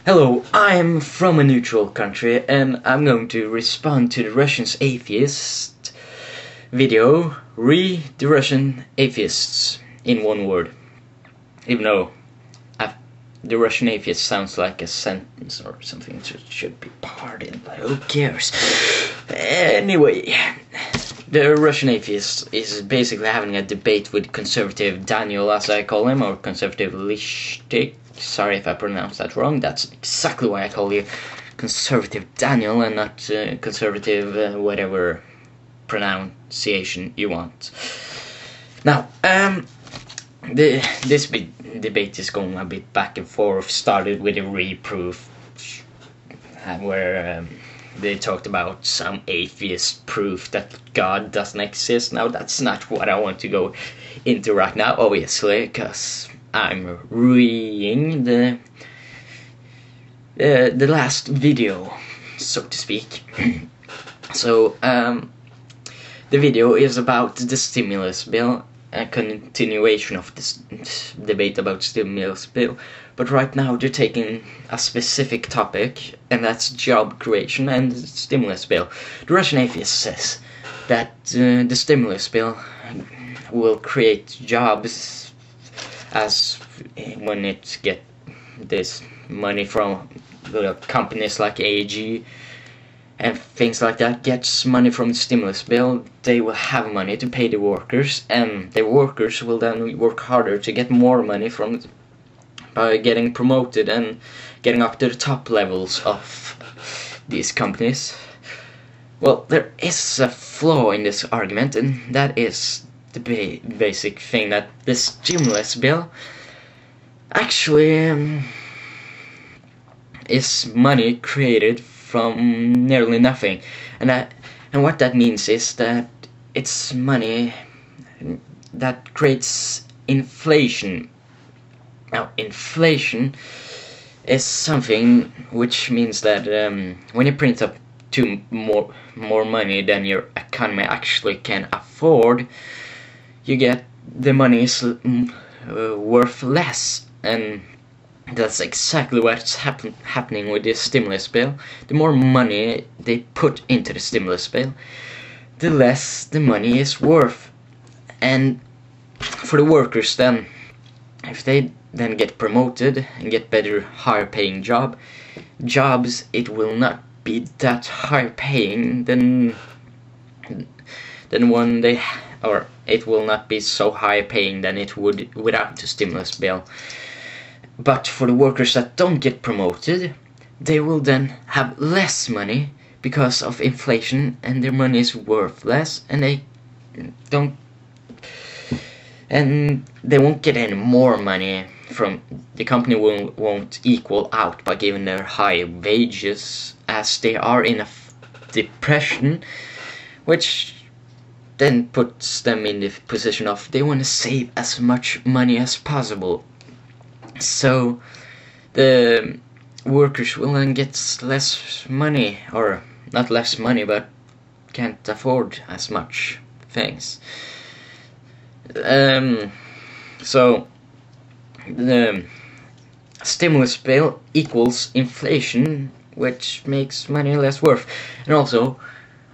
Hello, I'm from a neutral country and I'm going to respond to the Russian's atheist video. Read the Russian atheists in one word. Even though the Russian atheist sounds like a sentence or something, so it should be pardoned, but who cares? Anyway, the Russian atheist is basically having a debate with conservative Daniel, as I call him, or conservative Lishtik. Sorry if I pronounced that wrong. That's exactly why I call you conservative Daniel and not conservative whatever pronunciation you want. Now, this debate is going a bit back and forth. Started with a reproof where they talked about some atheist proof that God doesn't exist. Now, that's not what I want to go into right now, obviously, because I'm reading the last video, so to speak. So, the video is about the stimulus bill, a continuation of this debate about stimulus bill, but right now they're taking a specific topic, and that's job creation and the stimulus bill. The Russian atheist says that the stimulus bill will create jobs, as when it get this money from the companies like AG and things like that, gets money from the stimulus bill, they will have money to pay the workers, and the workers will then work harder to get more money from by getting promoted and getting up to the top levels of these companies. Well, there is a flaw in this argument, and that is the basic thing, that the stimulus bill actually is money created from nearly nothing, and what that means is that it's money that creates inflation. Now, inflation is something which means that when you print up more money than your economy actually can afford, you get the money is worth less, and that's exactly what's happening with this stimulus bill. The more money they put into the stimulus bill, the less the money is worth. And for the workers then, if they then get promoted and get better, higher paying jobs, it will not be that higher paying than one they, or it will not be so high paying than it would without the stimulus bill. But for the workers that don't get promoted, they will then have less money because of inflation, and their money is worth less, and they won't get any more money from the company. Won't equal out by giving their high wages, as they are in a depression, which then puts them in the position of they want to save as much money as possible. So the workers will then get less money, or not less money, but can't afford as much things. So the stimulus bill equals inflation, which makes money less worth. And also,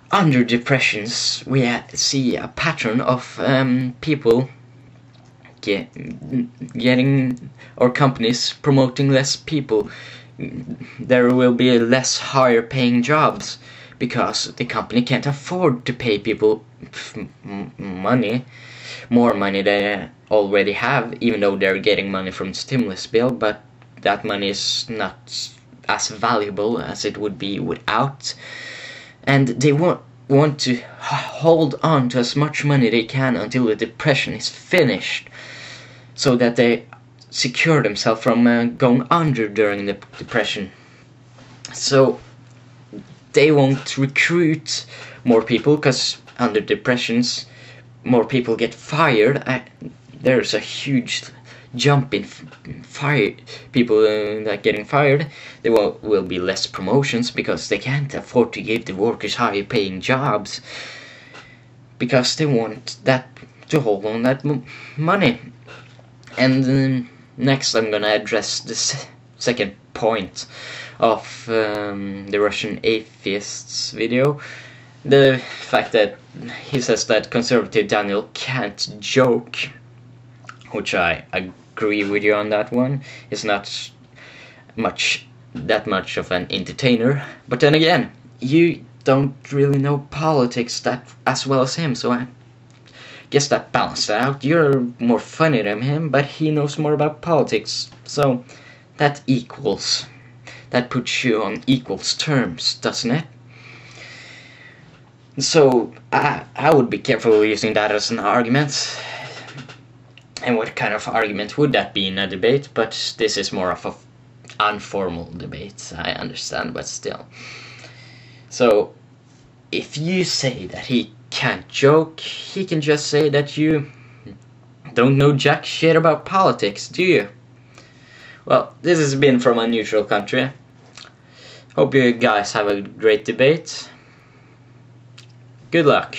under depressions, we see a pattern of people getting, or companies promoting less people. There will be less higher paying jobs because the company can't afford to pay people more money they already have, even though they're getting money from stimulus bill, but that money is not as valuable as it would be without, and they want to hold on to as much money they can until the depression is finished, so that they secure themselves from going under during the depression. So they won't recruit more people, because under depressions more people get fired. There's a huge jump in people that getting fired. There will be less promotions because they can't afford to give the workers higher paying jobs, because they want that to hold on that money. And next I'm gonna address this second point of the Russian Atheists video. The fact that he says that conservative Daniel can't joke, which I agree with you on that one. He's not that much of an entertainer. But then again, you don't really know politics that as well as him, so I guess that balanced it out. You're more funny than him, but he knows more about politics, so that equals. That puts you on equals terms, doesn't it? So I would be careful using that as an argument. And what kind of argument would that be in a debate? But this is more of an informal debate, I understand, but still. So if you say that he can't joke, he can just say that you don't know jack shit about politics, do you? Well, this has been From a Neutral Country. Hope you guys have a great debate. Good luck.